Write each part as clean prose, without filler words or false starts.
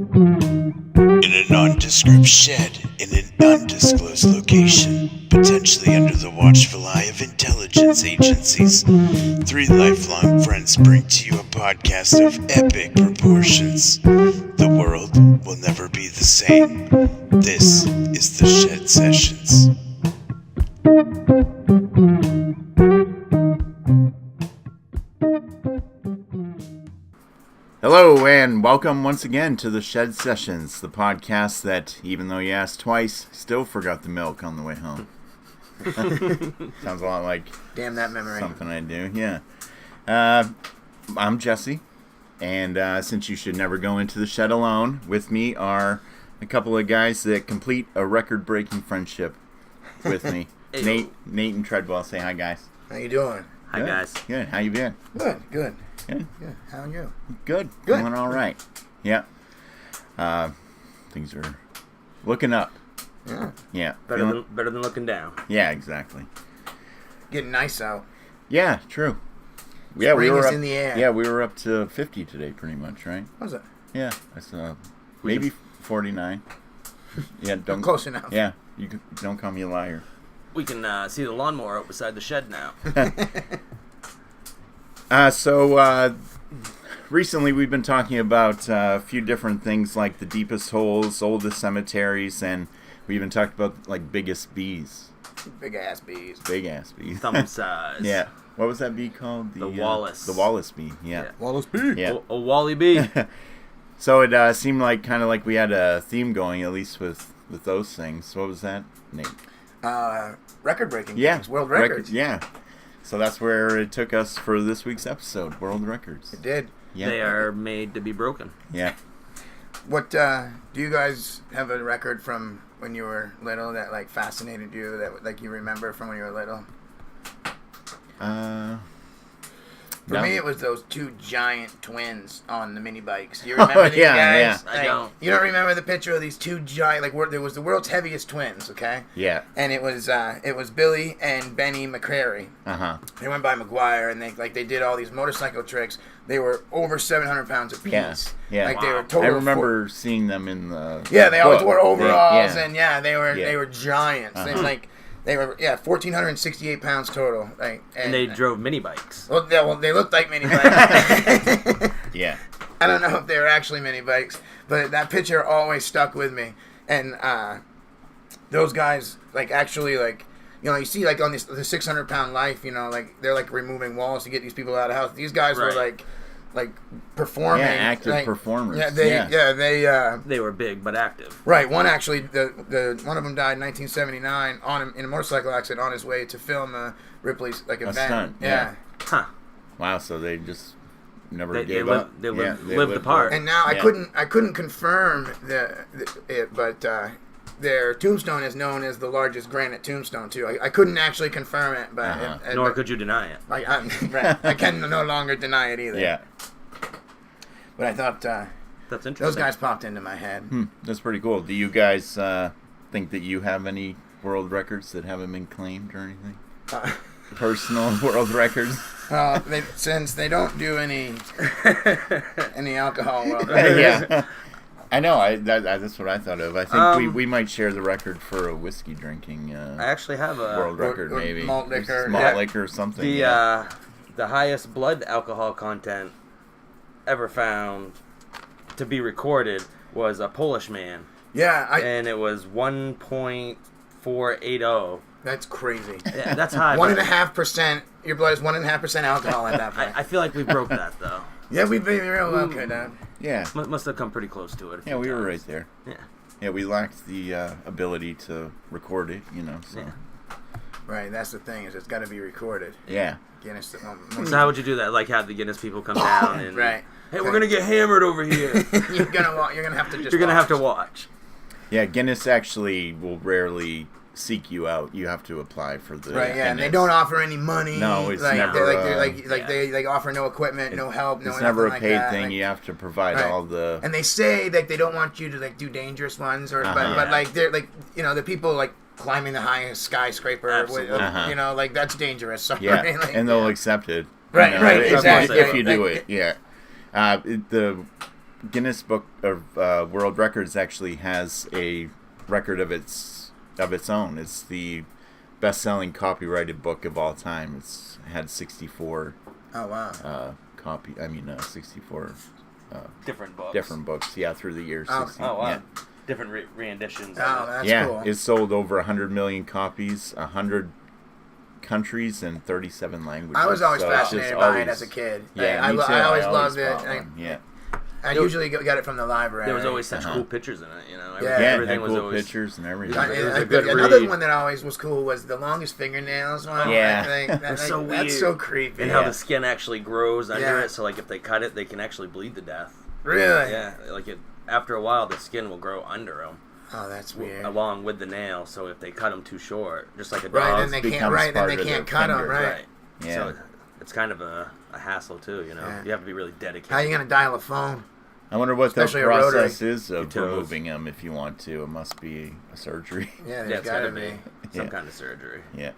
In a nondescript shed in an undisclosed location, potentially under the watchful eye of intelligence agencies, three lifelong friends bring to you a podcast of epic proportions. The world will never be the same. This is the Shed Sessions. Hello and welcome once again to the Shed Sessions, the podcast that, even though you asked twice, still forgot the milk on the way home. Sounds a lot like Damn that memory. something I do, yeah. I'm Jesse, and since you should never go into the shed alone, with me are a couple of guys that complete a record-breaking friendship with me. Hey. Nate and Treadwell. Say hi, guys. How you doing? Hi, Good. guys. Good. How you been? Good. Good. How are you? Good. Good. Doing all right. Yeah. Things are looking up. Yeah. Yeah. Better than looking down. Yeah, exactly. Getting nice out. Yeah, true. Yeah, Spring is up, in the air. Yeah, we were up to 50 today, pretty much, right? How's it? Yeah, that's maybe 49. Yeah, don't Close enough. Yeah, don't call me a liar. We can see the lawnmower out beside the shed now. So recently we've been talking about a few different things like the deepest holes, oldest cemeteries, and we even talked about like biggest bees. Big ass bees. Big ass bees. Thumb size. Yeah. What was that bee called? The Wallace. The Wallace bee. Yeah. Wallace bee. Yeah. A Wally bee. So it seemed like kind of like we had a theme going, at least with those things. What was that, Nate? Record breaking. Yeah. Things, world records. Yeah. So that's where it took us for this week's episode, world records. It did. Yeah. They are made to be broken. Yeah. What do you guys have a record from when you were little that like fascinated you, that like you remember from when you were little? For me, it was those two giant twins on the mini bikes. You remember these yeah, guys? yeah. I don't. You don't remember the picture of these two giant, like, there was the world's heaviest twins, okay? Yeah. And it was Billy and Benny McCrary. Uh-huh. They went by McGuire, and they did all these motorcycle tricks. They were over 700 pounds apiece. Yeah. Yeah. Like, they were Wow. total. I remember seeing them in the Yeah, they always book. wore overalls, Yeah. and they were giants. Uh-huh. They were 1,468 pounds total. Like, And they drove mini bikes. Well, they looked like mini bikes. Yeah. I don't know if they were actually mini bikes, but that picture always stuck with me. And those guys, like, actually, like, you know, you see, like, on the 600-pound life, you know, like, they're, like, removing walls to get these people out of the house. These guys were, Right. like performing. Yeah, active like, performers. Yeah, they They were big but active. right. One actually, the one of them died in 1979 in a motorcycle accident on his way to film Ripley's, like, event. stunt, Yeah. yeah. Huh. Wow, so they just never They gave lived- up. they lived- Yeah, lived apart. And now Yeah. I couldn't confirm it, but their tombstone is known as the largest granite tombstone too. I couldn't actually confirm it, but Uh-huh. Nor could you deny it. I can no longer deny it either. Yeah. But I thought That's interesting. those guys popped into my head. That's pretty cool. Do you guys think that you have any world records that haven't been claimed or anything? Personal world records? Since they don't do any alcohol, well, Yeah. I know. That's what I thought of. I think we might share the record for a whiskey drinking I actually have a world record, or maybe. malt liquor. Malt Yeah. liquor or something. the highest blood alcohol content ever found to be recorded was a Polish man, yeah, and it was 1.480. that's crazy. Yeah, that's high. 1.5%. Your blood is 1.5% alcohol at that point. I feel like we broke that though. Yeah, we've been real okay, Dad. Yeah. Must have come pretty close to it. Yeah, we were right there. Yeah. Yeah, we lacked the ability to record it, you know. So. Yeah. Right, that's the thing, is it's got to be recorded. Yeah. Guinness. So how would you do that? Like have the Guinness people come down and Right. hey, we're gonna get hammered over here. You're gonna have to just. You're gonna have to watch. Yeah, Guinness actually will rarely seek you out. You have to apply for the Right, yeah, and they Guinness. don't offer any money. No, it's like, never, they offer no equipment, no help, no It's nothing never a like paid that. thing. Like, You have to provide right. all the. and they say like they don't want you to like do dangerous ones, or Uh-huh. but Yeah. like they're like, you know, the people like climbing the highest skyscraper. With, Absolutely. you know, like that's dangerous. So, Yeah, like, and they'll accept it. Right, right, if, exactly. If you do Like, it, yeah. The Guinness Book of World Records actually has a record of its own. It's the best-selling copyrighted book of all time. It's had 64. Oh wow. 64 Different books. different books. Yeah, through the years. Oh, 60, Oh, wow. yeah. Different renditions. Oh, of it. that's Yeah, cool. it's sold over 100 million copies, 100 countries, and 37 languages. I was always So it's just fascinated by it always- as a kid. Yeah, I, me too. I always loved it. bought one. Yeah. I usually got it from the library. There was always such Uh-huh. cool pictures in it, you know. Yeah. Yeah, Everything it had was cool always pictures and everything. It was a I- good another read. one that always was cool was the longest fingernails one. Yeah. That's so That's weird. so creepy. and how the skin actually grows under Yeah. it. So like if they cut it, they can actually bleed to death. Really? Yeah, like after a while, the skin will grow under them Oh, that's weird. along with the nail. So if they cut them too short, just like a Right, dog's, then they can't. becomes Right, then part they of their can't cut them. finger. Right. right. Yeah. So it's kind of a hassle too, you know. Yeah. You have to be really dedicated. How you gonna dial a phone? I wonder what the Especially a rotary. process is of Your toes. removing them if you want to. It must be a surgery. Yeah, Yeah, there's it's gotta gotta be. some Yeah. kind of surgery. Yeah.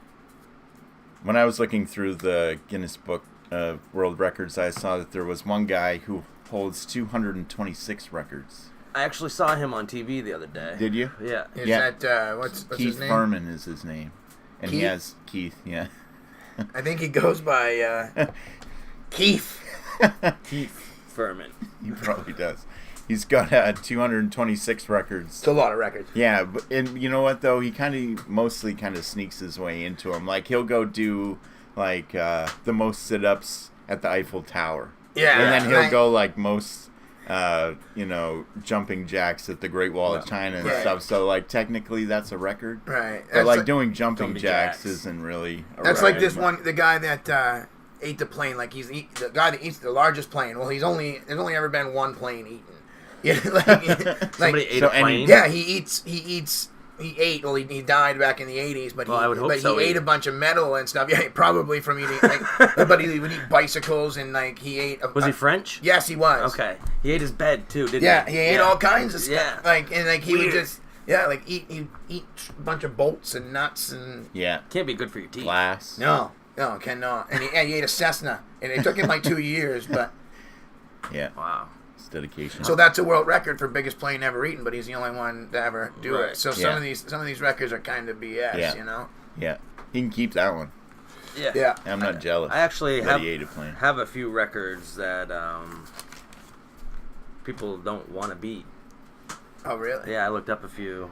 When I was looking through the Guinness Book of World Records, I saw that there was one guy who holds 226 records. I actually saw him on TV the other day. Did you? Yeah. Is Yeah. that what's Keith his name? Furman is his name. And he Keith? has Keith, yeah. I think he goes by Keith. Keith Furman. He probably does. He's got 226 records. It's a lot of records. Yeah, but, and you know what though? He mostly kind of sneaks his way into them. Like he'll go do like the most sit-ups at the Eiffel Tower. Yeah, and then he'll right. go like most jumping jacks at the Great Wall of China and Right. stuff. So like technically that's a record. Right. But That's like doing jumping Jumping jacks jacks. isn't really a That's record. like this one, the guy that ate the plane. Like the guy that eats the largest plane. Well, there's only ever been one plane eaten. Yeah, Somebody ate so a plane. Yeah, he ate. Well, he died back in the 80s, but Well, I would hope so. he ate a bunch of metal and stuff. Yeah, probably from eating. But he would eat bicycles and like he ate. Was he French? Yes, he was. Okay. He ate his bed too, didn't Yeah, he? he ate all kinds of stuff. Yeah. Like and like he would Weird. just he'd eat a bunch of bolts and nuts and Yeah. Can't be good for your teeth. Glass. no, cannot. And he ate a Cessna, and it took him like 2 years, but. Yeah. Wow. It's dedication. So that's a world record for biggest plane ever eaten, but he's the only one to ever do Right. it. So Yeah. some of these records are kind of BS, Yeah. you know. Yeah. He can keep that one. Yeah. Yeah. I'm not jealous. I actually that he ate a plane. have a few records that people don't want to beat. Oh really? Yeah, I looked up a few,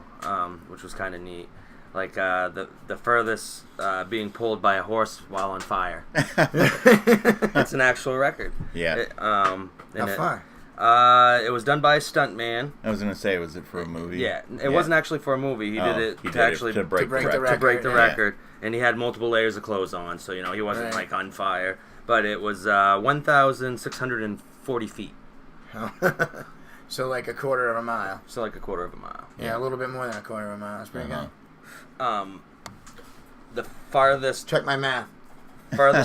which was kind of neat. Like the furthest being pulled by a horse while on fire. That's an actual record. Yeah. How far? It was done by a stuntman. I was gonna say, was it for a movie? Yeah, it wasn't actually for a movie. He did it he to did actually it to break, break the the record. to break the Yeah. record, and he had multiple layers of clothes on, so he wasn't Right. like on fire. But it was 1,640 feet, So like a quarter of a mile. so like a quarter of a mile. Yeah, a little bit more than a quarter of a mile. That's pretty Uh-huh. Um, the farthest good. Check my math.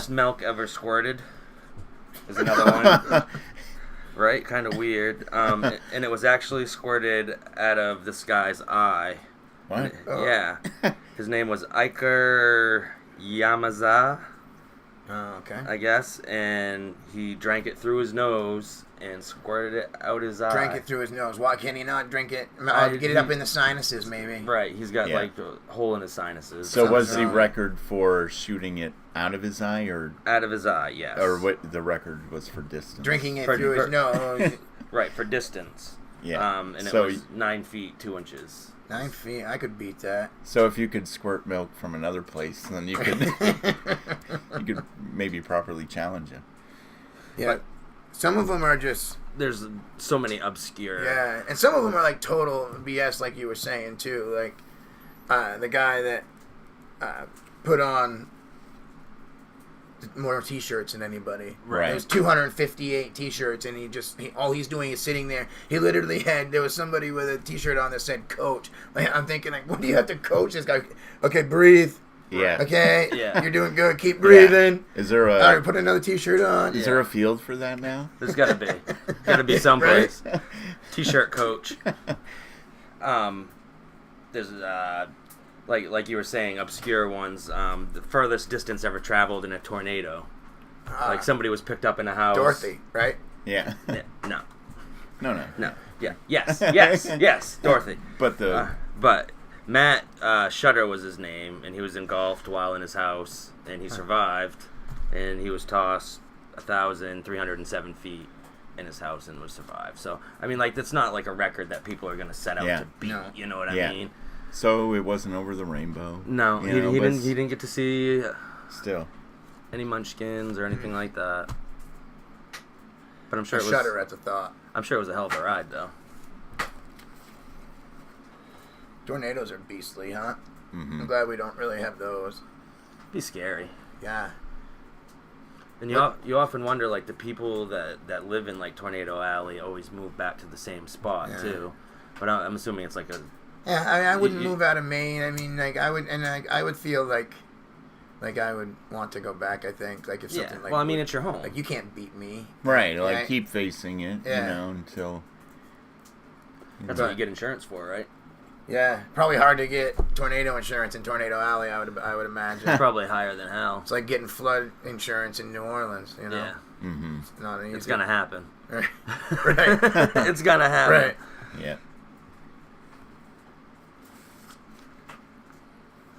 milk ever squirted is another one. Right, kind of weird. And it was actually squirted out of this guy's eye. What? Oh. Yeah, his name was Iker Yamaza, Oh, okay. I guess, and he drank it through his nose and squirted it out his eye. Drank it through his nose. Why can't he not drink it? I- Get it up in the sinuses, maybe. Right, he's got Yeah. like a hole in his sinuses. So was the wrong. record for shooting it out of his eye, or Out of his eye, yes. what the record was for distance? Drinking it For- through his for- nose. Right, for distance. Yeah. And So it was 9 feet 2 inches. 9 feet. I could beat that. So if you could squirt milk from another place, then you could you could maybe properly challenge him. Yeah. Some of them are just. There's so many obscure. Yeah, and some of them are like total BS, like you were saying too. Like the guy that put on more T-shirts than anybody. Right. There's 258 T-shirts, and all he's doing is sitting there. He literally there was somebody with a T-shirt on that said "Coach." Like, I'm thinking, like, what do you have to coach this guy? Okay, breathe. Yeah. Okay, Yeah. you're doing good. Keep breathing. Is there All a right, put another T-shirt on. is there a field for that now? There's gotta be someplace. T-shirt coach. There's like you were saying, obscure ones. The furthest distance ever traveled in a tornado. Like somebody was picked up in a house. Dorothy, right? Yeah. No. No. Yeah. Yes. Dorothy. But the But Matt Shutter was his name, and he was engulfed while in his house, and he survived, and he was tossed 1,307 feet in his house and was survived. So I mean, like, that's not like a record that people are gonna set out to beat. No. You know what I mean? so it wasn't over the rainbow. No, you know, he but didn't get to see Still. any munchkins or anything like that. But I'm sure I it was. shudder at the thought. I'm sure it was a hell of a ride, though. Tornadoes are beastly, huh? Mm-hmm. I'm glad we don't really have those. Be scary. Yeah. And you often wonder, like, the people that live in, like, Tornado Alley always move back to the same spot, Yeah. too. But I'm assuming it's like a... Yeah, I mean, I wouldn't You- move out of Maine. I mean, like, I would, and I would feel like I would want to go back. I think, like, if Yeah, something like, well, I mean, it's your home. like, you can't beat me. Right, like Right. keep facing it, Yeah. you know, until That's what you get insurance for, right? Yeah, probably hard to get tornado insurance in Tornado Alley. I would imagine. It's probably higher than hell. It's like getting flood insurance in New Orleans. You know, Yeah. mm-hmm. it's not easy. It's gonna happen. right. It's gonna happen. Right. Yeah.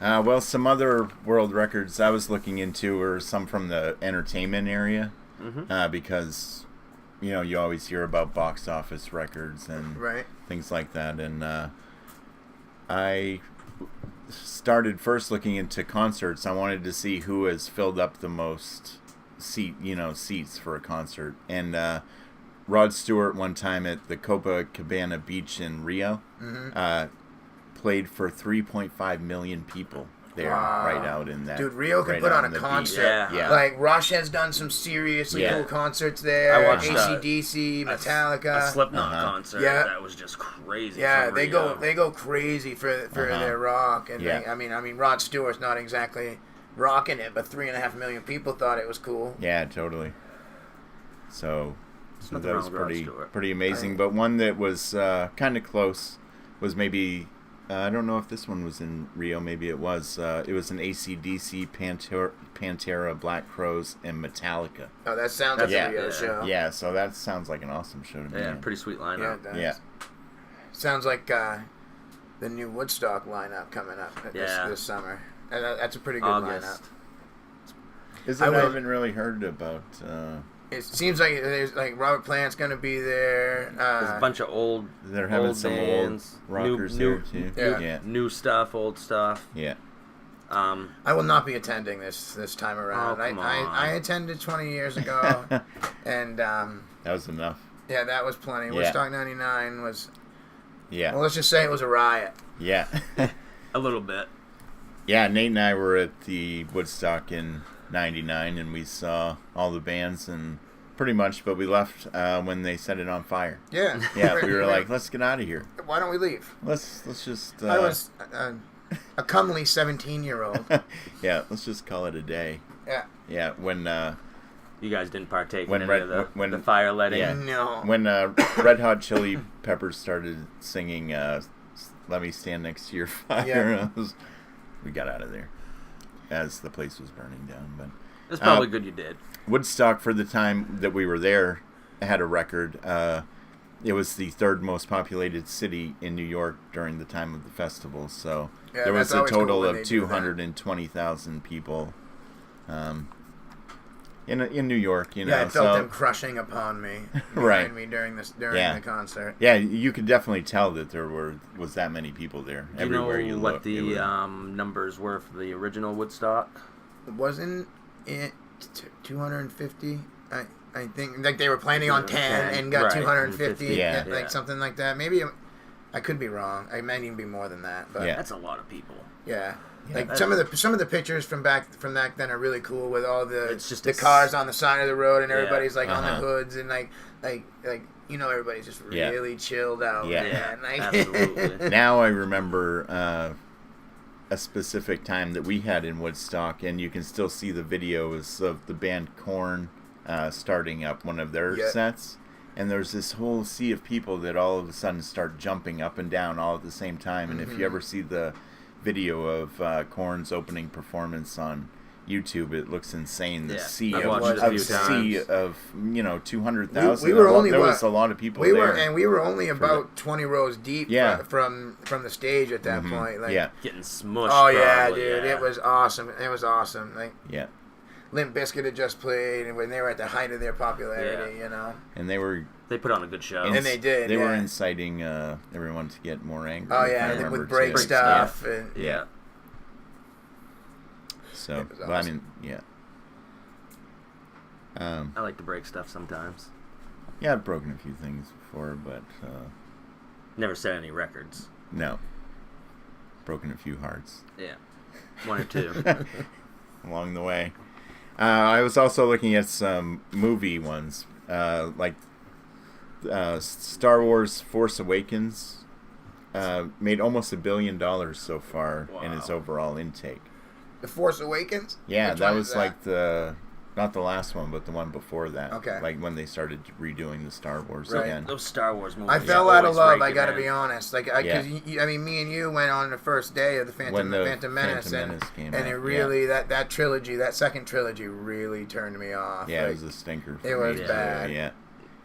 Well, some other world records I was looking into were some from the entertainment area, because, you know, you always hear about box office records and Right. things like that. And I started first looking into concerts. I wanted to see who has filled up the most seats for a concert. And Rod Stewart one time at the Copacabana Beach in Rio played for 3.5 million people there, Wow. right out in that. Dude, Rio can right put out on a the beach. concert. Yeah. Like, Rush has done some seriously Yeah. cool concerts there. I watched AC/DC, Metallica. A Slipknot Uh-huh. concert Yeah. that was just crazy. Yeah, from they Rio. go crazy for their rock, and Yeah. I mean Rod Stewart's not exactly rocking it, but 3.5 million people thought it was cool. Yeah, totally. So nothing that was wrong with Rod pretty Stewart. amazing. But one that was kind of close was maybe, I don't know if this one was in Rio. Maybe it was. It was an AC/DC, Pantera, Black Crowes, and Metallica. Oh, that sounds like Yeah. a Rio Yeah. show. Yeah, so that sounds like an awesome show to me. Yeah, pretty sweet Yeah, lineup. it does. Yeah. Sounds like the new Woodstock lineup coming up this summer. That's a pretty good August. lineup. Is I it? I will- haven't really heard about. It seems like there's like Robert Plant's gonna be there. There's a bunch of old, They're having old some bands, old rockers new, there too. Yeah. Yeah. new stuff, old stuff. Yeah. I will not be attending this time around. Oh, come on. I attended 20 years ago, and That was enough. yeah, that was plenty. Yeah. Woodstock '99 was. Yeah. Well, let's just say it was a riot. Yeah. A little bit. Yeah, Nate and I were at the Woodstock in '99, and we saw all the bands and pretty much, but we left when they set it on fire. Yeah. Yeah, we were like, let's get out of here. why don't we leave? Let's just. I was a comely 17-year-old. Yeah, let's just call it a day. Yeah. Yeah, when You guys didn't partake When in Red- any of when- the fire letting. yeah. No. when Red Hot Chili Peppers started singing "Let Me Stand Next to Your Fire," Yeah. we got out of there as the place was burning down. But It's probably good you did. Woodstock, for the time that we were there, had a record. It was the third most populated city in New York during the time of the festival. So Yeah, there was that's a always cool total when of they do that. 220,000 people in New York. You know, Yeah, I felt so them crushing upon me, Right. behind me during Yeah. the concert. yeah, you could definitely tell that there was that many people there. Do you know Everywhere you what looked, the it was- numbers were for the original Woodstock? Wasn't it 250? I think like they were planning on 10 and got Right, 250. 50, yeah. Like something like that. Maybe I could be wrong. I might even be more than that. But Yeah. That's a lot of people. yeah. Yeah, Like that some of the pictures from back then are really cool with all the It's just the cars on the side of the road and Yeah. everybody's like on the Uh-huh. hoods and like everybody's just Yeah. really chilled out. Yeah. Man. Like, Absolutely. Now I remember a specific time that we had in Woodstock, and you can still see the videos of the band Korn starting up one of their Yeah. sets. And there's this whole sea of people that all of a sudden start jumping up and down all at the same time. And if you ever see the video of Korn's opening performance on YouTube. It looks insane. The Yeah, sea I've of, watched it a few times. 200,000. We were only there what? was a lot of people We there. were only about 20 rows deep Yeah. from the stage at that point. Like, yeah, Getting smushed. Oh yeah, probably, dude, yeah. it was awesome. It was awesome. Like yeah. Limp Bizkit had just played, and when they were at the height of their popularity, Yeah. you know. And they were They put on a good show. And they did, They were yeah. inciting everyone to get more angry. Oh if I yeah, remember, with break too. stuff and Yeah. So, It was but I awesome. mean, yeah. I like to break stuff sometimes. Yeah, I've broken a few things before, but Never set any records. no. Broken a few hearts Yeah. One or two. along the way. I was also looking at some movie ones, like Star Wars Force Awakens made almost $1 billion so far in its Wow. overall intake. The Force Awakens. Yeah, Which that one was is like not the last one, but the one before that. Okay. Like when they started redoing the Star Wars Right. again. Those Star Wars movies. I fell out of always love. break I you, gotta man. be honest. Like, Yeah. because I mean, me and you went on the first day of the When the Phantom Menace, Phantom Menace came and out, it really that trilogy, that second trilogy, really turned me off. Yeah, Like, it was a stinker. For it was me, too, bad. Yeah,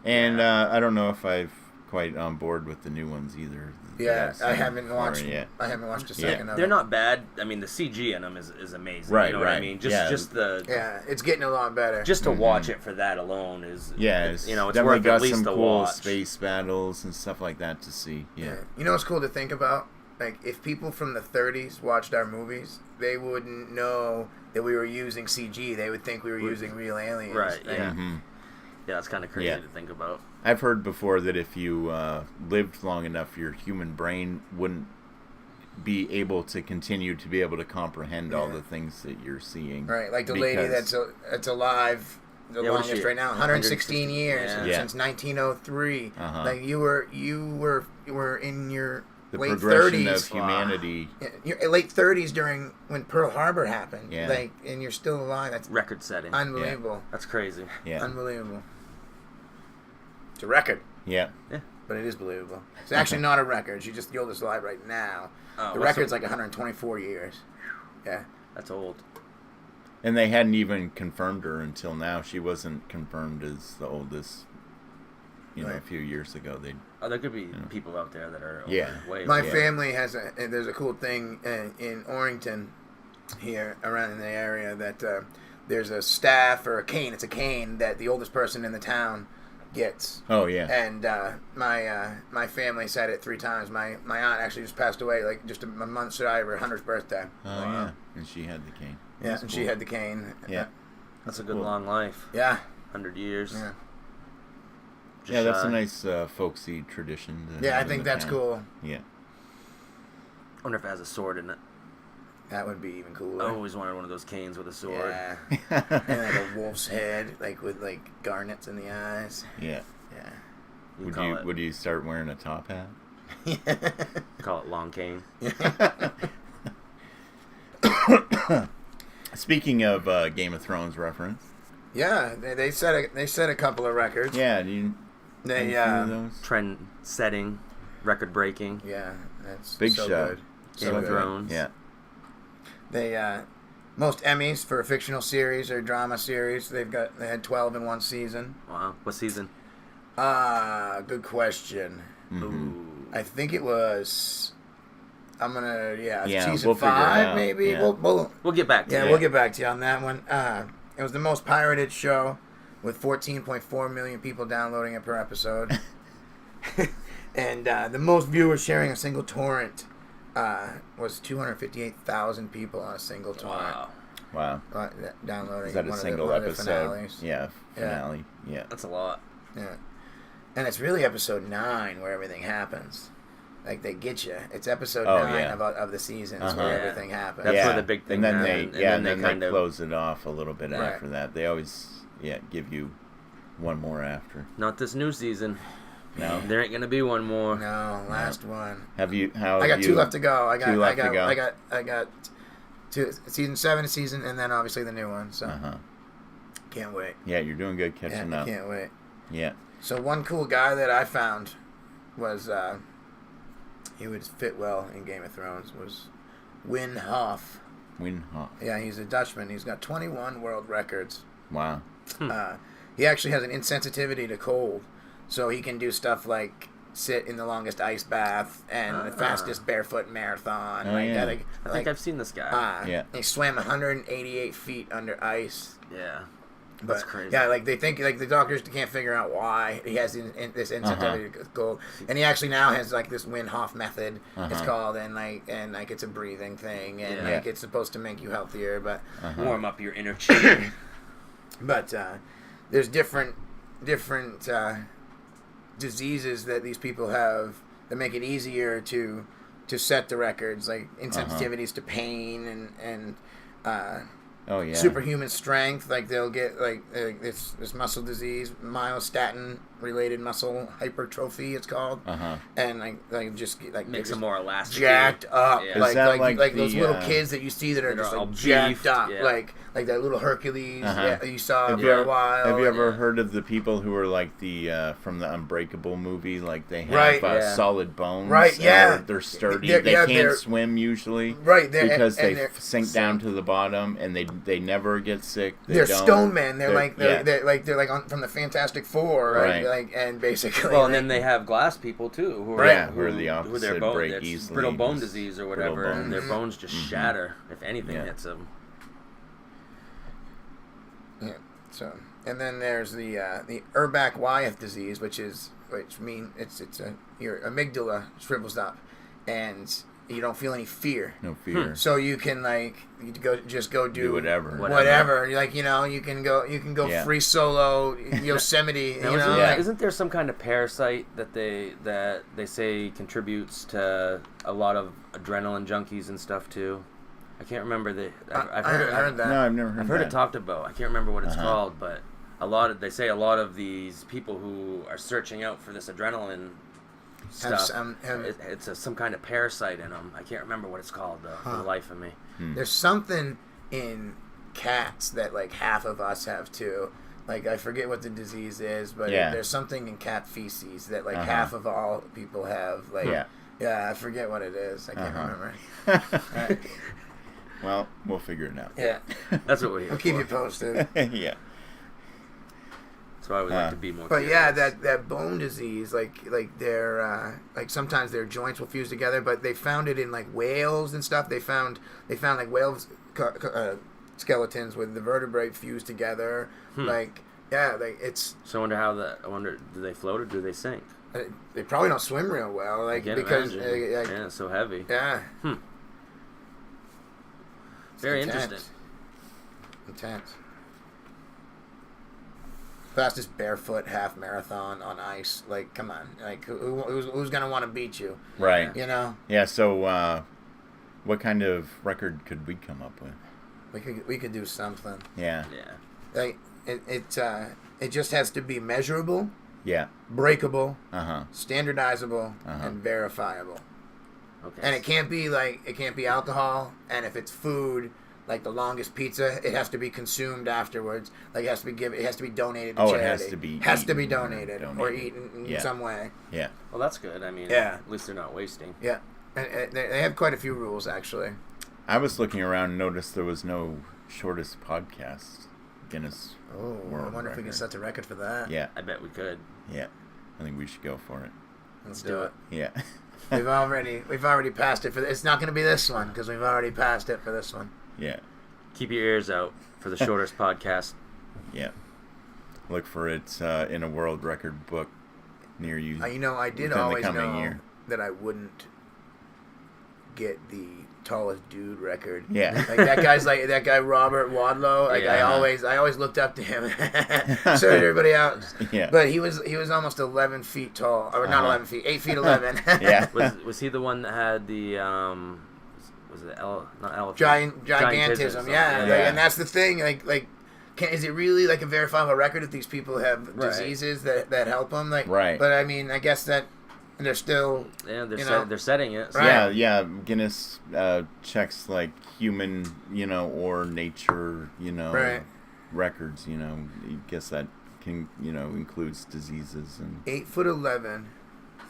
and I don't know if I've quite on board with the new ones either. yeah, that I I've seen haven't before watched. yet. I haven't watched a Yeah. second of They're it. not bad. I mean, the CG in them is amazing. Right, You know what I right. mean? Just Yeah. just the Yeah, it's getting a lot better. just to watch it for that alone is Yeah, it's you know, it's definitely worth got at least some a cool watch. space battles and stuff like that to see. Yeah, You know what's cool to think about? Like, if people from the 30s watched our movies, they wouldn't know that we were using CG. They would think we were using real aliens. Right, Like, yeah. Mm-hmm. Yeah, it's kind of crazy Yeah. to think about. I've heard before that if you lived long enough, your human brain wouldn't be able to continue to be able to comprehend all Yeah. the things that you're seeing. Right, like the lady Because- that's alive the Yeah, what is longest she? right now, 116 years Yeah. since 1903. Uh-huh. Like you were in your the late progression 30s. of humanity. Your late 30s during when Pearl Harbor happened. Yeah. Like, and you're still alive. That's Record setting. unbelievable. That's crazy. Yeah, Unbelievable. It's a record, yeah. but it is believable. It's actually not a record. She just killed us alive right now. Oh, The what's record's like 124 years. Yeah. That's old. And they hadn't even confirmed her until now. She wasn't confirmed as the oldest. A Right. few years ago they. Oh, there could be people out there that are Yeah. way My older. family has there's a cool thing in Orrington here around in the area that there's a staff or a cane. It's a cane that the oldest person in the town gets. Oh yeah. And my family said it 3 times. My aunt actually just passed away like just a month shy of her 100th birthday. Oh yeah. And she had the cane. Yeah, That's and cool. she had the cane. Yeah. That's a good Cool. long life. Yeah. 100 years. Yeah. Just Yeah, that's shy. a nice folksy tradition. To Yeah, I have in think the that's town. cool. Yeah. I wonder if it has a sword in it. That would be even cooler. I always wanted one of those canes with a sword. Yeah. And like a wolf's head, like with like garnets in the eyes. Yeah. Yeah. You Would call you it, would you start wearing a top hat? call it long cane. Speaking of Game of Thrones reference, Yeah, they set a couple of records. yeah, do you They have a few of those? Trend setting, record breaking. yeah, that's Big so show. good. Game So of good. Thrones. Yeah. They most Emmys for a fictional series or drama series. They had 12 in one season. Wow. What season? Good question. Mhm. Ooh. I think it was. I'm gonna Yeah, season we'll figure it 5 out, maybe. yeah. We'll We'll get back to yeah, it. we'll get back to you on that one. It was the most pirated show with 14.4 million people downloading it per episode. And the most viewers sharing a single torrent was 258,000 people on a single torrent Wow. Wow. downloading Is that a one single of the episode? finales. Yeah, finale. Yeah. That's a lot. Yeah. And it's really episode 9 where everything happens. Like, they get you. It's episode 9 yeah. of the seasons Uh-huh. where Yeah. everything happens. That's yeah. where the big thing and then happened, they and then they kind of- close it off a little bit Right. after that. They always give you one more after. Not this new season. No. There ain't gonna be one more. No, last one. Have you? How? I got have 2 you, left to go. I got 2 left to go. I got 2 season 7 season and then obviously the new one. So Uh-huh. can't wait. Yeah, you're doing good Yeah, catching up. can't wait. Yeah. So one cool guy that I found was he would fit well in Game of Thrones was Wim Hof. Wim Hof. Yeah, he's a Dutchman. He's got 21 world records. Wow. He actually has an insensitivity to cold, so he can do stuff like sit in the longest ice bath and the fastest barefoot marathon. Oh, yeah. I think I've seen this guy. Yeah. He swam 188 feet under ice. Yeah. But, That's crazy. Yeah, like they think, like the doctors can't figure out why he has this insensitivity to cold, and he actually now has like this Wim Hof method. It's called, and it's a breathing thing, and like it's supposed to make you healthier, but warm up your inner chi. but there's different diseases that these people have that make it easier to set the records, like insensitivities to pain and Oh yeah. superhuman strength. Like they'll get like this muscle disease, myostatin related muscle hypertrophy. It's called, and like just like Makes them more elastic. jacked up, Yeah. like Is that like like those the, little kids that you see that are that just are all like jacked beefed, up, yeah. like that little Hercules that you saw Have for you a ever, while. have you ever and- heard of the people who are like the from the Unbreakable movie? Like they have Right. solid bones. Right, yeah. They're sturdy. They're- they yeah, can't they're- swim usually. Right, they're- Because and they they're- sink down to the bottom and they never get sick. They're don't. stone men. They're yeah. like on, from the Fantastic Four, right? Right. Like and basically. Well, and then they have glass people too, who are, Yeah, who are the who their opposite, bone, break it's easily, brittle bone just disease or brittle whatever, and their bones. bones just shatter if anything Yeah. hits them. Yeah. So, and then there's the Urbach-Wyeth disease, which means your amygdala shrivels up, and you don't feel any fear. No fear. So you can go do whatever. Like you can go Yeah. free solo Yosemite. Now, you know, Yeah. isn't there some kind of parasite that they say contributes to a lot of adrenaline junkies and stuff too? I can't remember I've heard that. No, I've never heard I've heard that. it talked about. I can't remember what it's called, but they say a lot of these people who are searching out for this adrenaline stuff, it's some kind of parasite in them. I can't remember what it's called though, for the life of me. There's something in cats that like half of us have too. Like I forget what the disease is, but there's something in cat feces that like half of all people have. Like yeah, I forget what it is. I can't remember. Well, we'll figure it out. Yeah, That's what we're here I'll keep for. you posted. Yeah. That's why we like to be more. But curious. yeah, that bone disease, like their like sometimes their joints will fuse together. But they found it in like whales and stuff. They found like whales skeletons with the vertebrae fused together. Like like it's. So I wonder, do they float or do they sink? They probably don't swim real well, like I can't because imagine. Yeah, it's so heavy. yeah. Very Intense. Intense. Fastest barefoot half marathon on ice. Like, come on. Like, who's gonna want to beat you? Right. You know. Yeah. So, what kind of record could we come up with? We could do something. Yeah. Yeah. Like it just has to be measurable, Yeah. breakable, Uh-huh. standardizable, and verifiable. Okay. And it can't be alcohol. And if it's food, like the longest pizza, it has to be consumed afterwards. Like it has to be donated to charity. It has to be eaten donated or or donated. eaten in Yeah. some way. Yeah. Well, that's good. I mean, Yeah. at least they're not wasting. Yeah, and they have quite a few rules actually. I was looking around and noticed there was no shortest podcast Guinness. Oh, I World wonder if we can record. set the record for that. Yeah. I bet we could. Yeah. I think we should go for it. Let's do it. Yeah. We've already passed it for. It's not going to be this one because we've already passed it for this one. Yeah. Keep your ears out for the shortest podcast. Yeah. Look for it in a world record book near you. I did within the always coming know year. that I wouldn't get the tallest dude record. Yeah. Like that guy Robert Wadlow. Like Yeah. I always looked up to him. So did everybody else. Yeah. But he was almost 11 feet tall, or not 11 feet, 8 feet 11. Yeah. Was he the one that had the was it not elephant? Gigantism, yeah. Like, Yeah. and that's the thing. Is it really like a verifiable record if these people have Right. diseases that help them? Like, Right. But I mean, I guess that they're still. Yeah, know. they're setting it. So Right. Yeah. Guinness checks like human, or nature, Right. records. I guess that can, includes diseases and. 8'11",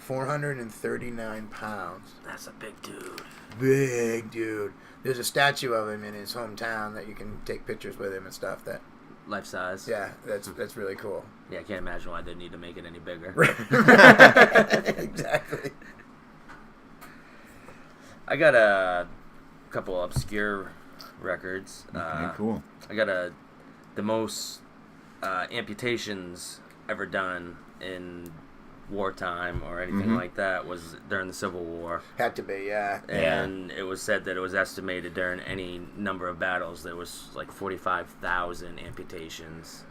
439 pounds. That's a big dude. Big dude. There's a statue of him in his hometown that you can take pictures with him and stuff. That Life size. yeah, that's really cool. Yeah, I can't imagine why they need to make it any bigger. Exactly. I got a couple obscure records. Okay, cool. I got the most amputations ever done in wartime or anything like that was during the Civil War. Had to be, yeah. And it was said that it was estimated during any number of battles there was like 45,000 amputations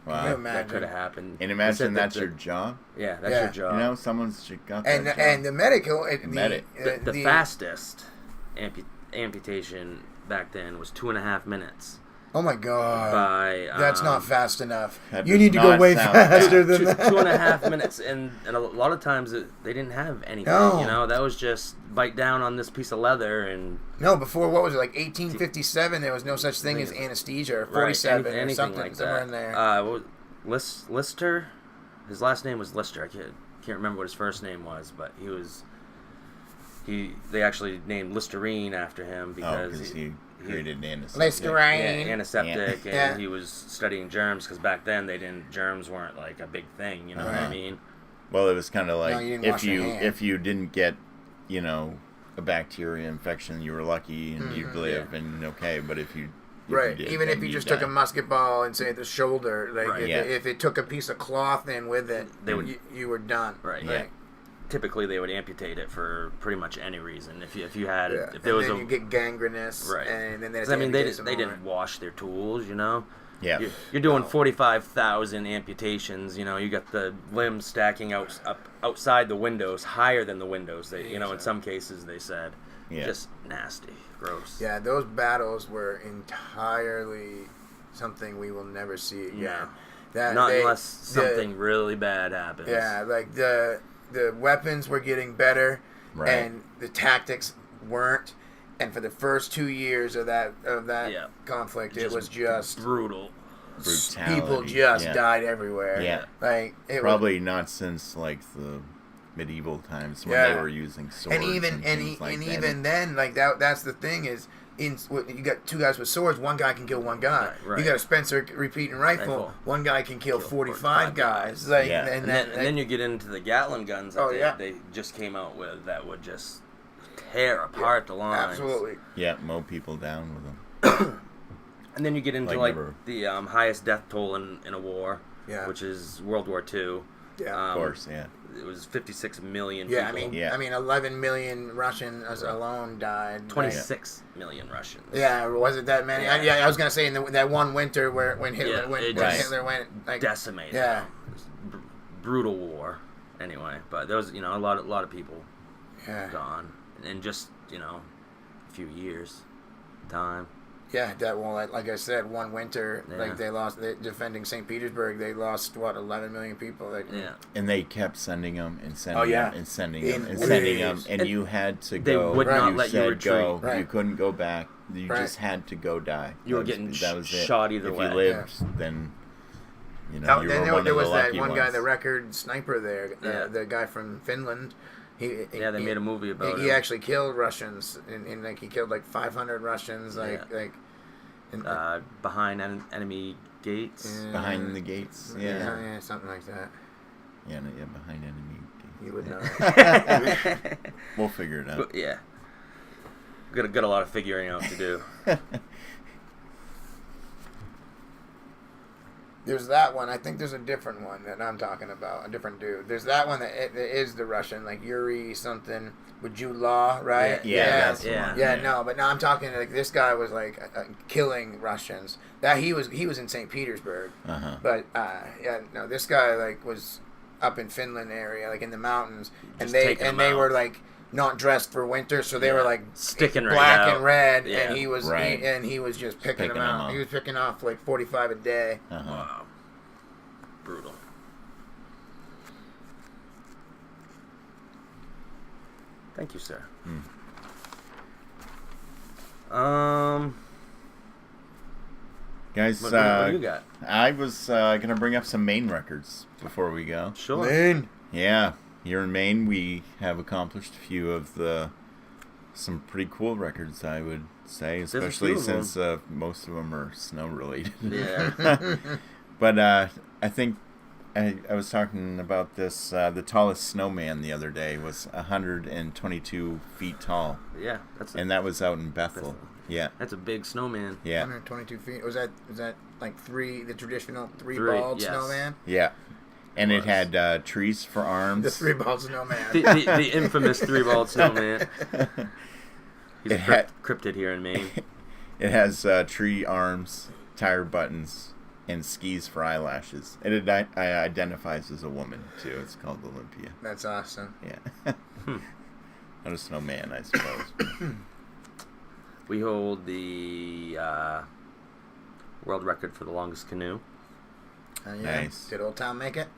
Can you Wow. that imagine? could have happened. And They imagine said that that's the- your job. Yeah, that's Yeah. your job. You know, someone's got that job. And the medical, Medic. The fastest amputation back then was 2.5 minutes. Oh my god, By that's not fast enough. That You does need to go not way sound faster fast. than that. 2.5 minutes, and a lot of times they didn't have anything. No. You know, that was just bite down on this piece of leather and No, before what was it, like 1857? There was no such thing as anesthesia, or 47 or anything something like somewhere that. in there. What was Lister, his last name was Lister. I can't remember what his first name was, but they actually named Listerine after him Oh, because because he created anesthesia. Listerine. antiseptic, Yeah. and Yeah. he was studying germs because back then germs weren't like a big thing. You know what I Right. mean? Well, it was kind of like No, you didn't if wash your you hands. didn't get, you know, a bacteria infection, you were lucky and you'd live and okay. But if you Right, did, even then if you you'd just took a die. musket ball and say the shoulder, like Right. if it took a piece of cloth in with it, They would- you were done. Right. Yeah. Like, Typically, they would amputate it for pretty much any reason. If you had yeah. if there and was then a you get gangrenous, Right. and then 'cause, I mean, they didn't wash their tools, you know. Yeah. You're doing No. 45,000 amputations. You know, you got the limbs stacking outside the windows, higher than the windows. In some cases they said, Yeah. just nasty, gross. Yeah, those battles were entirely something we will never see again. Yeah. That Not they- unless something really bad happens. Yeah, like the weapons were getting better, Right. and the tactics weren't. And for the first 2 years of that Yeah. conflict, it was just brutal. Brutality. people just Yeah. died everywhere. Yeah. like it Probably not since like the medieval times when Yeah. they were using swords and even things like that. even then, like that's the thing is. You got two guys with swords. One guy can kill one guy. Right. You got a Spencer repeating rifle. Rifle. One guy can kill 45 guys. Like, Yeah. and, And then you get into the Gatling guns that Oh, yeah. they just came out with that would just tear apart the lines. absolutely. Yeah, mow people down with them. And then you get into Like like never- the highest death toll in a war, Yeah. which is World War II. Yeah. Of course, yeah. It was 56 million Yeah, people. Yeah. I mean, 11 million Russians alone died. 26 million Russians. Yeah, was it that many? Yeah. I was gonna say in that one winter when Hitler Yeah, when it just Hitler went like Decimated. Yeah. them. It was brutal war. Anyway, but there was a lot of people yeah, gone in just a few years time. yeah. That well, like I said, one winter Yeah. like they defending St. Petersburg, they lost what 11 million people. Like, Yeah. And they kept sending them and sending Oh, yeah. them and sending In them and sending them, waves. and And you had to they go. would not you let you said retreat. go. Right. You couldn't go back. You Right. just had to go die. You were That was- getting that was it. shot either if way. you lived, then you Oh, you then were one there of was the that lucky one guy, ones. the record sniper there, Yeah. the guy from Finland. They made a movie about he it. actually killed Russians, and like he killed like 500 Russians, and, Behind enemy gates. Yeah. Behind the gates. Yeah. yeah, something like that. Yeah, no, yeah, behind enemy gates. You would know. We'll figure it out. But, yeah. Got a lot of figuring out to do. There's that one. I think there's a different one that I'm talking about. A different dude. There's that one that is the Russian, like Yuri something with Jude Law, right? Yeah, that's the yeah. one. Yeah, no, but now I'm talking like this guy was like killing Russians. That he was in St. Petersburg, Uh-huh. but yeah, no, this guy like was up in Finland area, like in the mountains, and Just they taking 'em they out. were like not dressed for winter, so they Yeah. were like Sticking right black out. and red, Yeah. and he was Right. he was just picking them Picking 'em out. off. He was picking off like 45 a day. Uh-huh. Wow. Brutal. Thank you, sir. Guys, What do you got? I was going to bring up some Maine records before we go. Sure. Man. Yeah. here in Maine, we have accomplished a few of some pretty cool records, I would say, especially since most of them are snow related. Yeah. But I think I was talking about this. The tallest snowman the other day was 122 feet tall. Yeah. And that was out in Bethel. Yeah. That's a big snowman. Yeah. 122 feet. Was that like the traditional three-balled yes. snowman? Yeah. And it had trees for arms. The three-balled snowman. The infamous three-balled snowman. He's cryptid here in Maine. It has tree arms, tire buttons, and skis for eyelashes. It identifies as a woman, too. It's called Olympia. That's awesome. Yeah. Not a snowman, I suppose. We hold the world record for the longest canoe. Yeah. Nice. Did Old Town make it?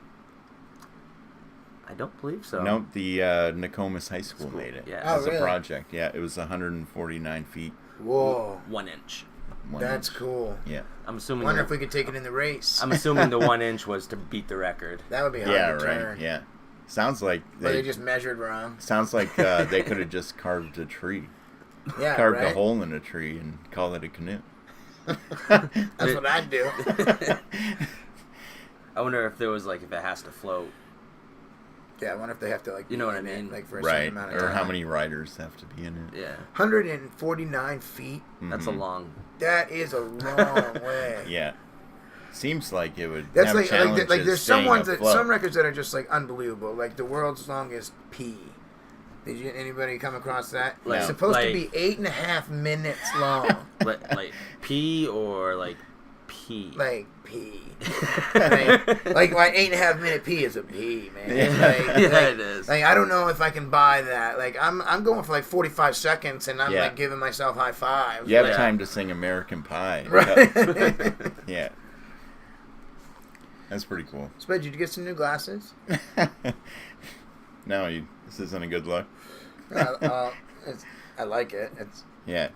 I don't believe so. No, the Nokomis High School made it Yeah. as Oh, really? a project. Yeah, it was 149 feet. Whoa. 1 inch. That's inch. cool. Yeah. I'm assuming. Wonder if we could take it in the race. I'm assuming the 1 inch was to beat the record. That would be hard Yeah, to right. turn. Yeah. Sounds like But they just measured wrong. Sounds like they could have just carved a tree. Yeah, Carved right? a hole in a tree and call it a canoe. That's what I'd do. I wonder if there was if it has to float. Yeah, I wonder if they have to You know what be I in it, mean? for a Right. certain amount of Or time. how many riders have to be in it. Yeah. 149 feet. That's a long. That is a long way. Yeah. Seems like it would That's have like challenges there's some staying ones afloat. some records that are just unbelievable. Like the world's longest pee. Did anybody come across that? Like- It's supposed to like- be 8.5 minutes long. like pee or pee. Like pee. like 8.5 minute pee is a pee, man. It is. Like I don't know if I can buy that. Like I'm going for 45 seconds and I'm Yeah. giving myself high fives. You have Yeah. time to sing American Pie. Right. Yeah. That's pretty cool. Spud, did you get some new glasses? No, this isn't a good look. I like it. It's Yeah.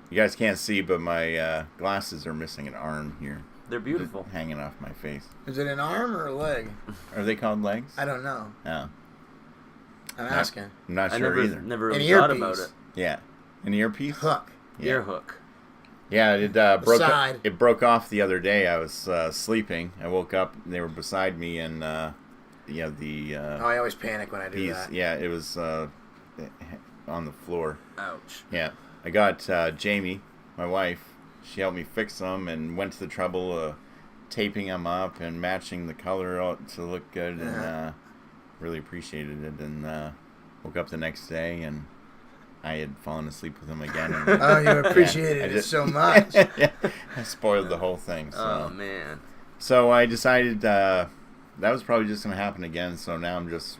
You guys can't see, but my glasses are missing an arm here. They're beautiful. Just hanging off my face. Is it an arm or a leg? Are they called legs? I don't know. No. I'm asking. I'm not I sure either. never An really thought earpiece. about it. Yeah. An earpiece? Hook. Yeah. Ear hook. Yeah, it broke. side. It broke off the other day. I was sleeping. I woke up. And they were beside me, and Oh, I always panic when I do piece. that. Yeah, it was on the floor. Ouch. Yeah, I got Jamie, my wife. She helped me fix them and went to the trouble of taping them up and matching the color out to look good, and really appreciated it. And woke up the next day and I had fallen asleep with him again. And, Oh, you appreciated it so much. Yeah, I spoiled the whole thing. So. Oh man. So I decided that was probably just going to happen again. So now I'm just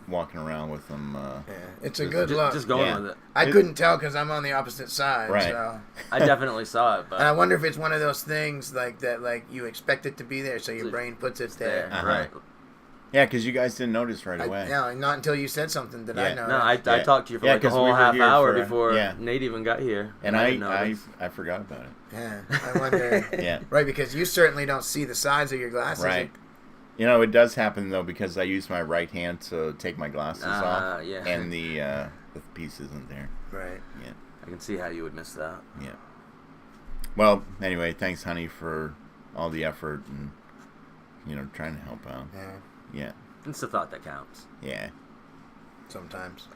walking around with them. Yeah, it's a good look. Just going Yeah. with it. I couldn't tell because I'm on the opposite side. Right. So. I definitely saw it, but And I wonder if it's one of those things like that, like you expect it to be there, so your brain puts it there. Uh-huh. Right. Yeah, because you guys didn't notice right away. No, not until you said something did I Yeah. know. No, I Yeah. talked to you for Yeah, a 'cause whole we were half here hour for- before yeah. Nate even got here. And didn't I notice. forgot about it. Yeah, I wonder. Yeah. Right, because you certainly don't see the sides of your glasses. Right. You know, it does happen, though, because I use my right hand to take my glasses off. Yeah. And the piece isn't there. Right. Yeah. I can see how you would miss that. Yeah. Well, anyway, thanks, honey, for all the effort and, trying to help out. Yeah. Yeah. It's the thought that counts. Yeah. Sometimes.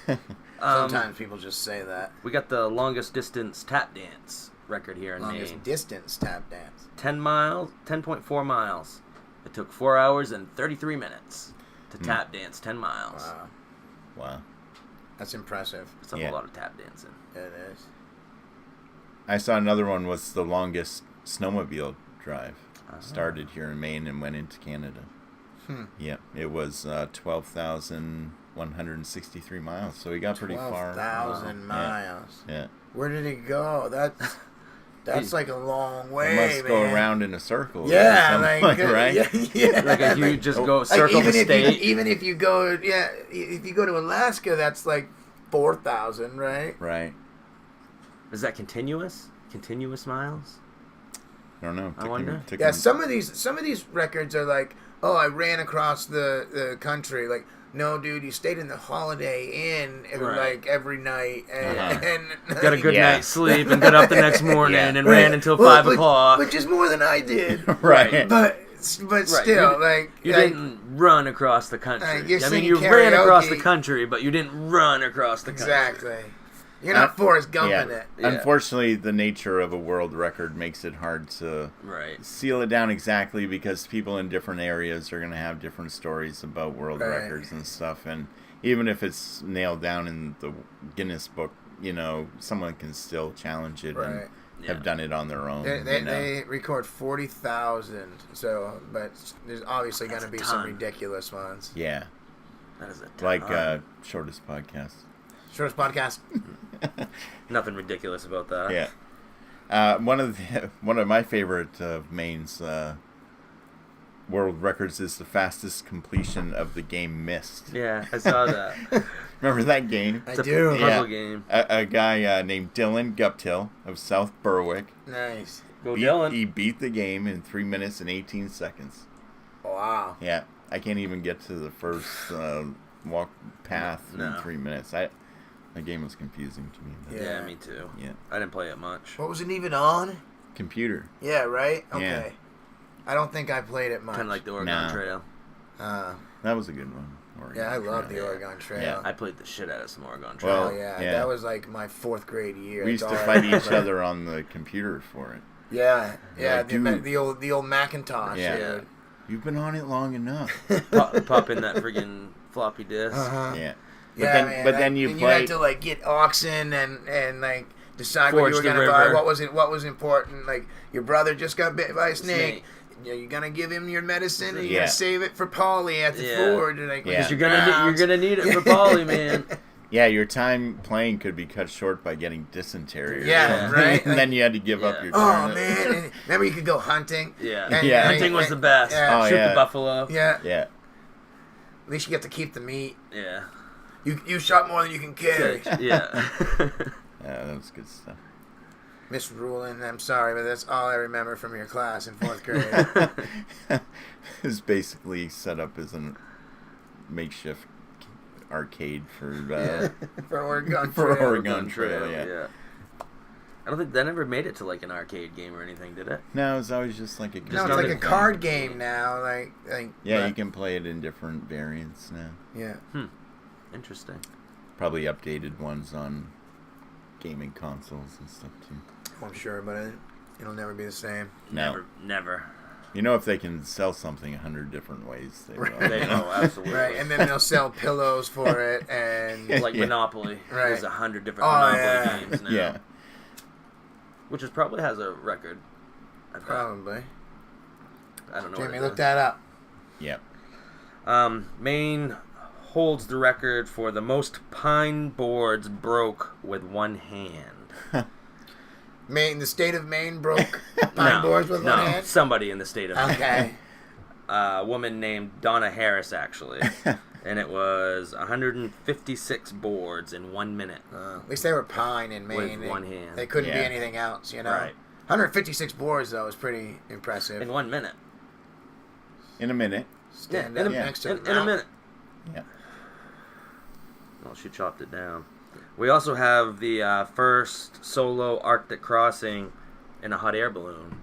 Um, Sometimes people just say that. We got the longest distance tap dance record here in Longest Maine. distance tap dance. 10.4 miles. It took 4 hours and 33 minutes to tap dance 10 miles. Wow. Wow. That's impressive. It's a Yeah. whole lot of tap dancing. It is. I saw another one was the longest snowmobile drive. Started here in Maine and went into Canada. Yeah, it was 12,163 miles, so he got pretty far. 12,000 miles. Yeah. Where did he go? That's like a long way, It must go man. around in a circle. Yeah, at some like point, right? Yeah. Like if you just go circle the even state. even if you go, if you go to Alaska, that's like 4,000, right? Right. Is that continuous? Continuous miles? I don't know. I wonder. Yeah, some of these records are like, oh, I ran across the country. Like, no, dude, you stayed in the Holiday Inn every night and Got a good Yeah. night's sleep and got up the next morning Yeah. and ran until 5 o'clock. which is more than I did. Right. But still, You didn't run across the country. you're I mean, singing you ran across karaoke. the country, but you didn't run across the country. Exactly. You're not Forrest Gumping it. Yeah. Unfortunately, the nature of a world record makes it hard to seal it down exactly because people in different areas are going to have different stories about world records and stuff. And even if it's nailed down in the Guinness book, someone can still challenge it and have done it on their own. They record 40,000, but there's obviously going to be some ridiculous ones. Yeah. That is a ton. Like Shortest Podcast. Shortest podcast. Nothing ridiculous about that. Yeah. One of my favorite of Maine's world records is the fastest completion of the game Myst. Yeah, I saw that. Remember that game? I do. Puzzle game. A guy named Dylan Guptill of South Berwick. Nice. Go Dylan. He beat the game in 3 minutes and 18 seconds. Wow. Yeah. I can't even get to the first walk path in 3 minutes. The game was confusing to me. Yeah, me too. Yeah. I didn't play it much. What was it even on? Computer. Yeah, right? Okay. Yeah. I don't think I played it much. Kind of like the Oregon Trail. That was a good one. I love the Oregon Trail. Yeah. I played the shit out of some Oregon Trail. Well, that was like my 4th grade year. We used to fight each other on the computer for it. Yeah, Dude. the old Macintosh. Yeah. Dude. You've been on it long enough. Pop in that friggin' floppy disk. Yeah. But then you you had to like get oxen and like decide what you were gonna buy. What was important? Like your brother just got bit by a snake. You're gonna give him your medicine, and you're gonna save it for Polly at the ford. Because you're gonna need it for Polly, man. Yeah, your time playing could be cut short by getting dysentery. Right. And then you had to give up your turn. turn. Oh man! And remember, you could go hunting. Hunting was the best. Shoot the buffalo. Yeah. At least you get to keep the meat. Yeah. You shot more than you can carry. Yeah. That was good stuff. Miss Rulin, I'm sorry, but that's all I remember from your class in 4th grade. It was basically set up as a makeshift arcade for Oregon Trail. Yeah. I don't think that never made it to like an arcade game or anything, did it? No, it's always just like a. No, it's like a card game now. You can play it in different variants now. Yeah. Interesting. Probably updated ones on gaming consoles and stuff too. I'm sure, but it'll never be the same. No. Never. If they can sell something 100 different ways, they will. They know, absolutely. Right, and then they'll sell pillows for it, and like Monopoly. Right. There's 100 different Monopoly games now. Yeah. Which probably has a record. Probably. I don't know. Jamie, look that up. Yep. Maine holds the record for the most pine boards broke with one hand. The state of Maine broke pine boards with one hand? Somebody in the state of Maine. Okay. A woman named Donna Harris, actually. And it was 156 boards in 1 minute. At least they were pine in Maine. With one hand. They couldn't be anything else, Right. 156 boards, though, is pretty impressive. In 1 minute. In a minute. Stand up next to in a minute. Yeah. Well, she chopped it down. We also have the first solo Arctic crossing in a hot air balloon,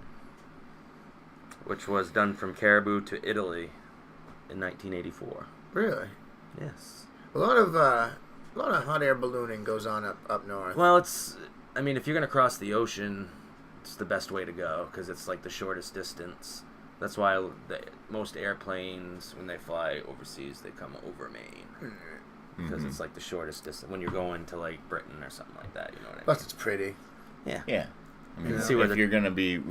which was done from Caribou to Italy in 1984. Really? Yes. A lot of hot air ballooning goes on up north. Well, if you're gonna cross the ocean, it's the best way to go because it's like the shortest distance. That's why most airplanes, when they fly overseas, they come over Maine. Because it's like the shortest distance when you're going to like Britain or something like that. You know what I mean? Plus, it's pretty. Yeah. Yeah. If you're going to be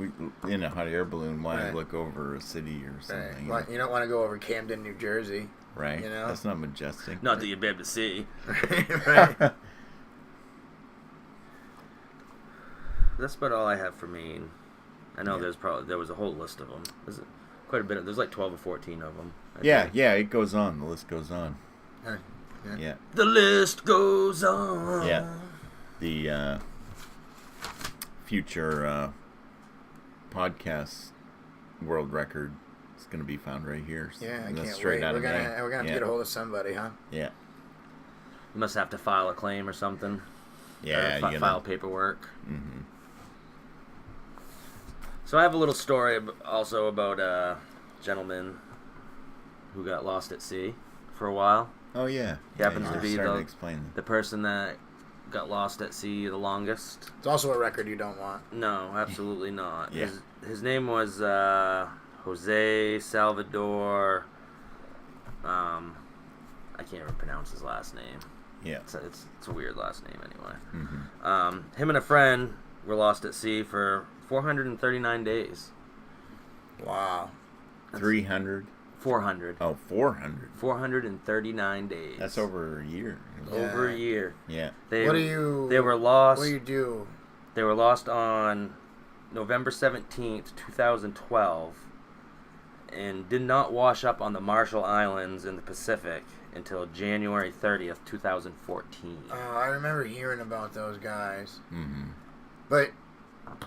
in a hot air balloon, why look over a city or something? Right. Well, you don't want to go over Camden, New Jersey. Right. That's not majestic. Not that you'd be able to see. Right. That's about all I have for Maine. I know there was a whole list of them. There's quite a bit. There's like 12 or 14 of them. Yeah, it goes on. The list goes on. Yeah. The list goes on. Yeah. The future podcast world record is going to be found right here. Yeah, I That's can't straight wait. out We're of gonna Maine. have to get a hold of somebody, huh? Yeah. You must have to file a claim or something. Yeah. Or file paperwork. Mm-hmm. So I have a little story also about a gentleman who got lost at sea for a while. Oh, yeah. He happens you to were be starting to explain the person that got lost at sea the longest. It's also a record you don't want. No, absolutely not. Yeah. His name was Jose Salvador. I can't even pronounce his last name. Yeah. It's a weird last name anyway. Mm-hmm. Him and a friend were lost at sea for 439 days. Wow. 300? 400. Oh, 400. 439 days. That's over a year. Over a year. Yeah. They What were lost. What do you do? They were lost on November 17th, 2012, and did not wash up on the Marshall Islands in the Pacific until January 30th, 2014. Oh, I remember hearing about those guys. Mm-hmm. But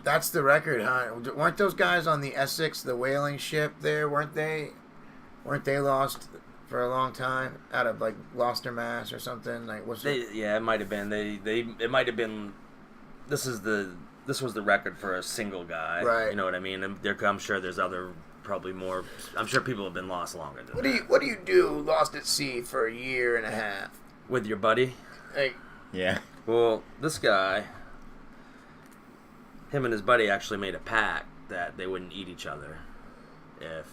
that's the record, huh? Weren't those guys on the Essex, the whaling ship there? Weren't they lost for a long time out of like lost their mass or something? Like what's it? Yeah, it might have been. It might have been. This was the record for a single guy. Right. You know what I mean? And I'm sure there's other, probably more. I'm sure people have been lost longer than that. What do you do lost at sea for a year and a half? With your buddy? Like, Yeah. Well, this guy, him and his buddy actually made a pact that they wouldn't eat each other if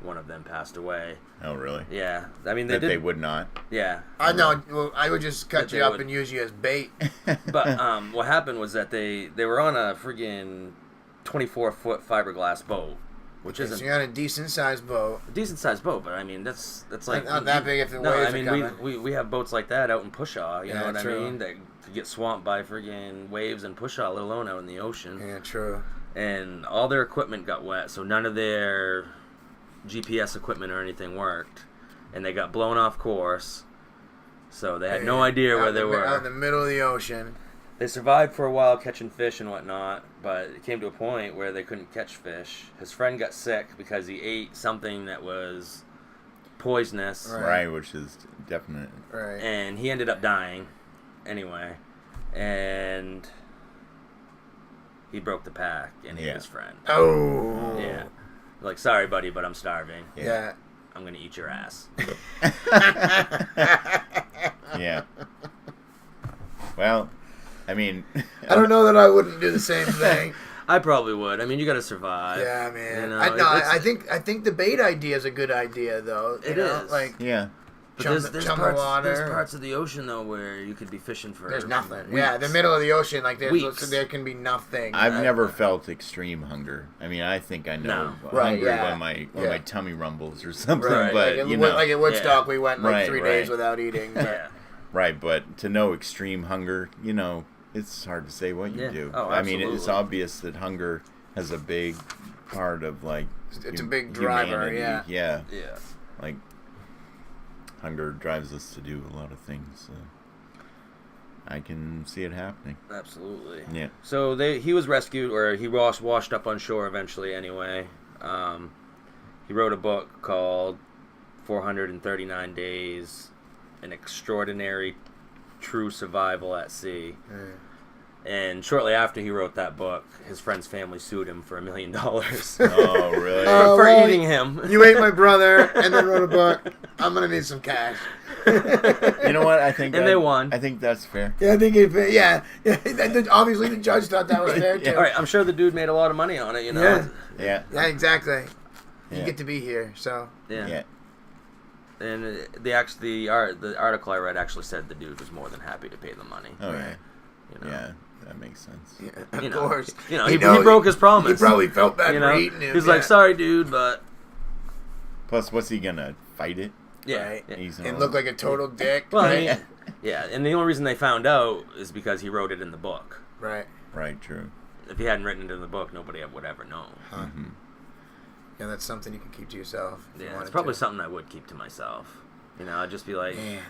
one of them passed away. Oh, really? Yeah, I mean they That did. they would not? Yeah, I know. Well, I would just cut That you they up would. and use you as bait. but what happened was that they were on a friggin' 24-foot fiberglass boat, which So isn't you're on a decent sized boat. a decent sized boat, but I mean that's like Not that big if the no, waves I mean are coming. we have boats like that out in Pushaw. You Yeah, know what true. I mean? That could get swamped by friggin' waves in Pushaw, let alone out in the ocean. Yeah, true. And all their equipment got wet, so none of their GPS equipment or anything worked, and they got blown off course. So they had no idea where they were. Out in the middle of the ocean. They survived for a while catching fish and whatnot, but it came to a point where they couldn't catch fish. His friend got sick because he ate something that was poisonous, Right. Which is definite. Right. and he ended up dying anyway. And he broke the pack and ate Yeah. his friend. Oh. Yeah. Like, sorry, buddy, but I'm starving. Yeah. I'm going to eat your ass. Yeah. Well, I mean, I don't know that I wouldn't do the same thing. I probably would. I mean, you got to survive. Yeah, man. You know, I think the bait idea is a good idea, though. You It know? is. Like, yeah. But chum there's the parts, water. there's parts of the ocean, though, where you could be fishing for there's nothing. weeks. Yeah, the middle of the ocean, like Weeks. there can be nothing. I've never felt extreme hunger. I mean, I think I know No. Right, hunger yeah. when my Yeah. tummy rumbles or something. Right, But like, you know, like at Woodstock, we went like Right, 3 days right. without eating. But Yeah. right. But to know extreme hunger, you know, it's hard to say what you Yeah. do. Oh, I mean, it's absolutely. obvious that hunger has a big part of like. It's a big driver, humanity. yeah. Yeah. Like hunger drives us to do a lot of things. So I can see it happening. Absolutely. Yeah. So he was rescued, or he washed up on shore eventually anyway. He wrote a book called 439 Days, An Extraordinary True Survival at Sea. Mm. And shortly after he wrote that book, his friend's family sued him for $1 million Oh, really? Oh, for well, eating him. You ate my brother and then wrote a book. I'm gonna need some cash. You know what? I think And they won. I think that's fair. Yeah, I think yeah. Obviously, the judge thought that was fair too. All right, I'm sure the dude made a lot of money on it, you know. Yeah. Yeah. Yeah, exactly. You Yeah. get to be here, so Yeah. Yeah. And the article I read actually said the dude was more than happy to pay the money. Oh yeah. You know? Yeah. That makes sense. yeah, of You know, course. You know, You he broke his promise. He probably felt bad you for know? eating him. He's like, sorry, dude, but Plus, what's he gonna fight it? yeah. Right. yeah. He's and look like a total dick. Well, I right? mean, yeah, and the only reason they found out is because he wrote it in the book. Right. right. True. If he hadn't written it in the book, nobody would ever know. Huh. Yeah, that's something you can keep to yourself. If you Yeah, it's wanted probably to. something I would keep to myself. You know, I'd just be like, Yeah.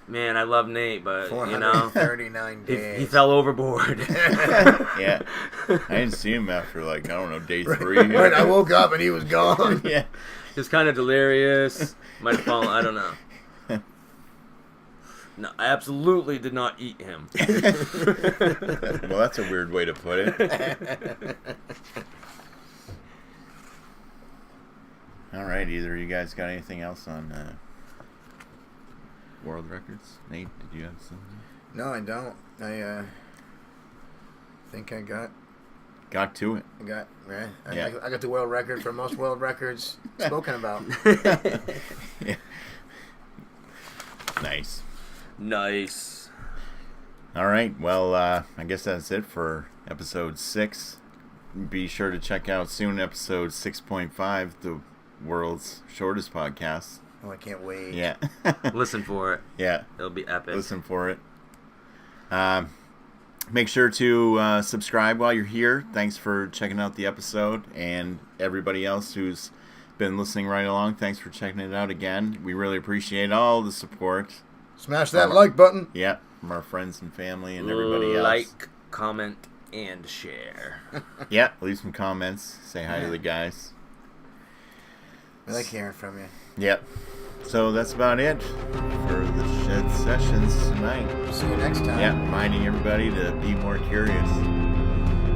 Man, I love Nate, but, 439 days. he fell overboard. Yeah. I didn't see him after, like, I don't know, day 3. Right, I woke up and he was gone. Yeah. He was kind of delirious. Might have fallen. I don't know. No, I absolutely did not eat him. Well, that's a weird way to put it. All right, either of you guys got anything else on world records? Nate, did you have something? No, I don't. I think I got to it. I got the world record for most world records spoken about. Yeah. Nice. Nice. All right. Well, I guess that's it for episode 6. Be sure to check out soon episode 6.5, the world's shortest podcast. Oh, I can't wait. Yeah. Listen for it. Yeah. It'll be epic. Listen for it. Make sure to subscribe while you're here. Thanks for checking out the episode. And everybody else who's been listening right along, thanks for checking it out again. We really appreciate all the support. Smash that like button. Yeah, from our friends and family and everybody else. Like, comment, and share. Yeah, leave some comments. Say hi to the guys. I like hearing from you. Yep. So that's about it for the Shed Sessions tonight. See you next time. Yeah, reminding everybody to be more curious.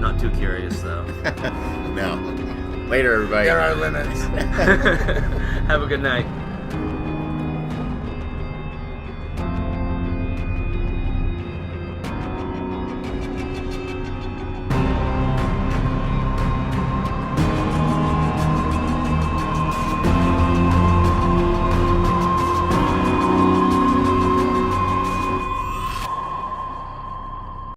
Not too curious, though. No. Later, everybody. There are limits. Have a good night.